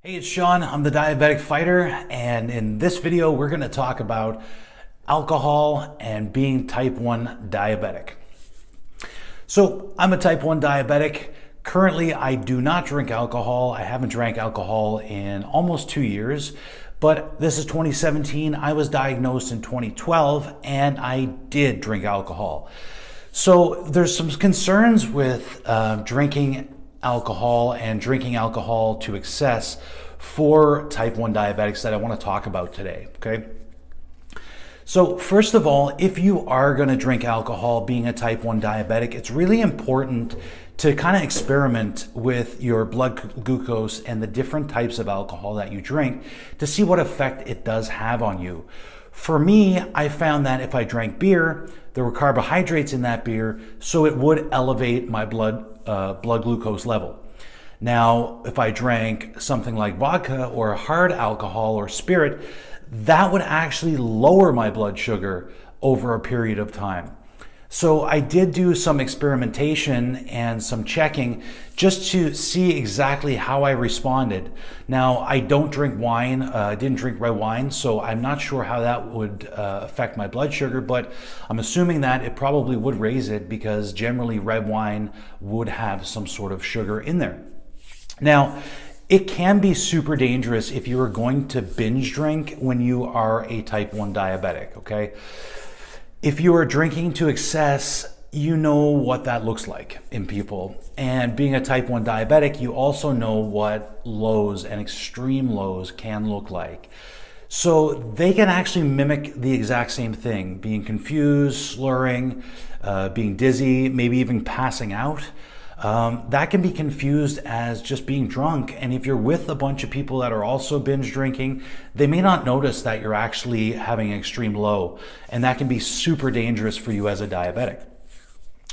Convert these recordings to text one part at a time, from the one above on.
Hey, it's Sean. I'm the Diabetic Fighter, and in this video, we're going to talk about alcohol and being type 1 diabetic. So, I'm a type 1 diabetic. Currently, I do not drink alcohol. I haven't drank alcohol in almost 2 years, but this is 2017. I was diagnosed in 2012, and I did drink alcohol. So, there's some concerns with drinking alcohol and drinking alcohol to excess for type 1 diabetics that I want to talk about today, okay? So first of all, if you are going to drink alcohol being a type 1 diabetic, it's really important to kind of experiment with your blood glucose and the different types of alcohol that you drink to see what effect it does have on you. For me, I found that if I drank beer, there were carbohydrates in that beer, so it would elevate my blood glucose level. Now, if I drank something like vodka or hard alcohol or spirit, that would actually lower my blood sugar over a period of time. So I did do some experimentation and some checking just to see exactly how I responded. Now, I don't drink wine. I didn't drink red wine, so I'm not sure how that would affect my blood sugar, but I'm assuming that it probably would raise it because generally red wine would have some sort of sugar in there. Now, it can be super dangerous if you are going to binge drink when you are a type 1 diabetic, okay? If you are drinking to excess, you know what that looks like in people. And being a type 1 diabetic, you also know what lows and extreme lows can look like. So they can actually mimic the exact same thing, being confused, slurring, being dizzy, maybe even passing out. That can be confused as just being drunk, and if you're with a bunch of people that are also binge drinking, they may not notice that you're actually having an extreme low, and that can be super dangerous for you as a diabetic.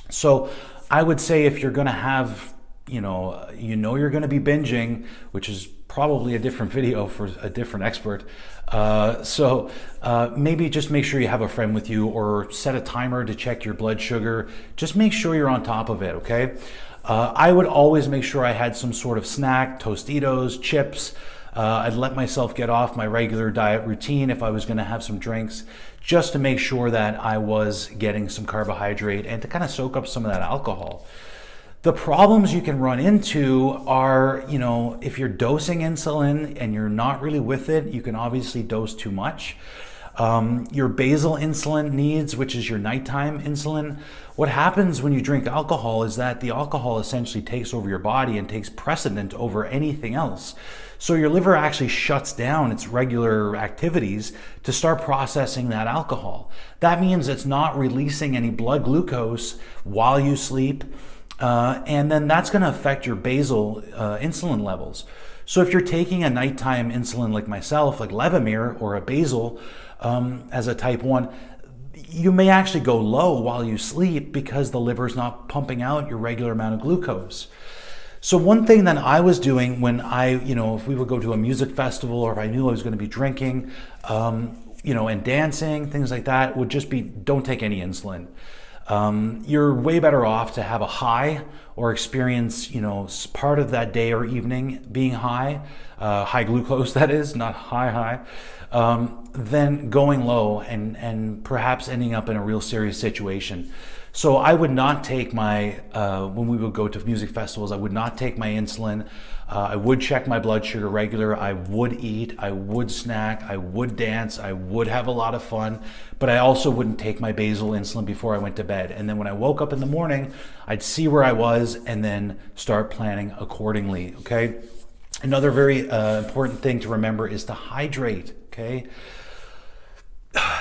So I would say if you're going to have, you're going to be binging, which is probably a different video for a different expert. Maybe just make sure you have a friend with you or set a timer to check your blood sugar. Just make sure you're on top of it, okay? I would always make sure I had some sort of snack, Tostitos, chips. I'd let myself get off my regular diet routine if I was going to have some drinks, just to make sure that I was getting some carbohydrate and to kind of soak up some of that alcohol. The problems you can run into are, if you're dosing insulin and you're not really with it, you can obviously dose too much. Your basal insulin needs, which is your nighttime insulin, what happens when you drink alcohol is that the alcohol essentially takes over your body and takes precedent over anything else. So your liver actually shuts down its regular activities to start processing that alcohol. That means it's not releasing any blood glucose while you sleep, and then that's going to affect your basal insulin levels. So if you're taking a nighttime insulin like myself, like Levemir or a basal as a type 1, you may actually go low while you sleep because the liver's not pumping out your regular amount of glucose. So one thing that I was doing when if we would go to a music festival or if I knew I was going to be drinking, and dancing, things like that, would just be don't take any insulin. You're way better off to have a high or experience, part of that day or evening being high glucose, that is, not high, than going low and perhaps ending up in a real serious situation. So I would not take my, when we would go to music festivals, I would not take my insulin. I would check my blood sugar regular. I would eat, I would snack, I would dance, I would have a lot of fun, but I also wouldn't take my basal insulin before I went to bed. And then when I woke up in the morning, I'd see where I was and then start planning accordingly, okay? Another very important thing to remember is to hydrate, okay?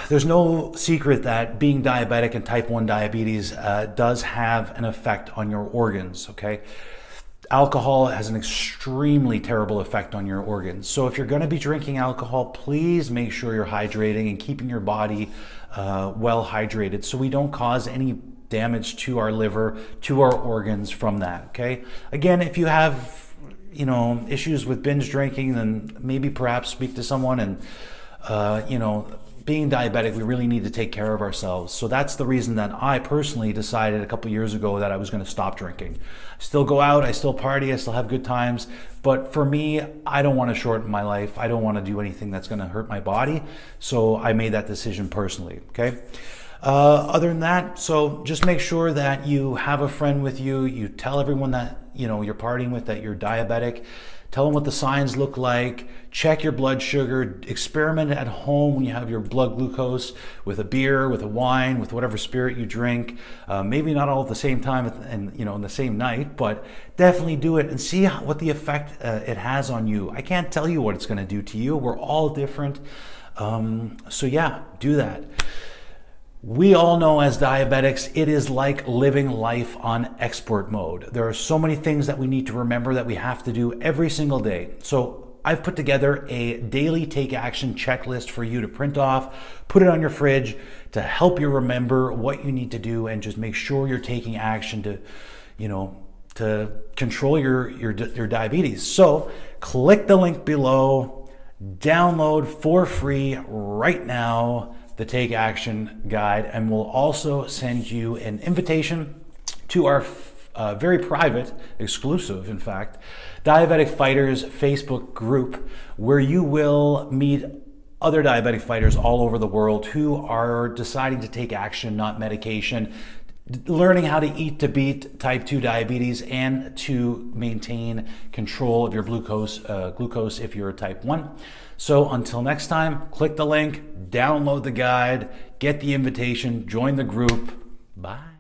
There's no secret that being diabetic and type 1 diabetes does have an effect on your organs, okay? Alcohol has an extremely terrible effect on your organs. So if you're going to be drinking alcohol, please make sure you're hydrating and keeping your body well hydrated so we don't cause any damage to our liver, to our organs from that, okay? Again, if you have issues with binge drinking, then maybe perhaps speak to someone and being diabetic, we really need to take care of ourselves. So that's the reason that I personally decided a couple years ago that I was going to stop drinking. I still go out, I still party, I still have good times, but for me, I don't want to shorten my life. I don't want to do anything that's going to hurt my body. So I made that decision personally, okay? Other than that, so just make sure that you have a friend with you. You tell everyone that you're partying with that you're diabetic. Tell them what the signs look like. Check your blood sugar. Experiment at home when you have your blood glucose with a beer, with a wine, with whatever spirit you drink. Maybe not all at the same time and in the same night, but definitely do it and see what the effect it has on you. I can't tell you what it's going to do to you. We're all different. So yeah, do that. We all know as diabetics, it is like living life on export mode. There are so many things that we need to remember that we have to do every single day. So I've put together a daily take action checklist for you to print off, put it on your fridge to help you remember what you need to do and just make sure you're taking action to control your diabetes. So click the link below, download for free right now the Take Action Guide, and we'll also send you an invitation to our very private, exclusive, in fact, Diabetic Fighters Facebook group, where you will meet other diabetic fighters all over the world who are deciding to take action, not medication, learning how to eat to beat type 2 diabetes and to maintain control of your glucose if you're a type 1. So until next time, click the link, download the guide, get the invitation, join the group. Bye.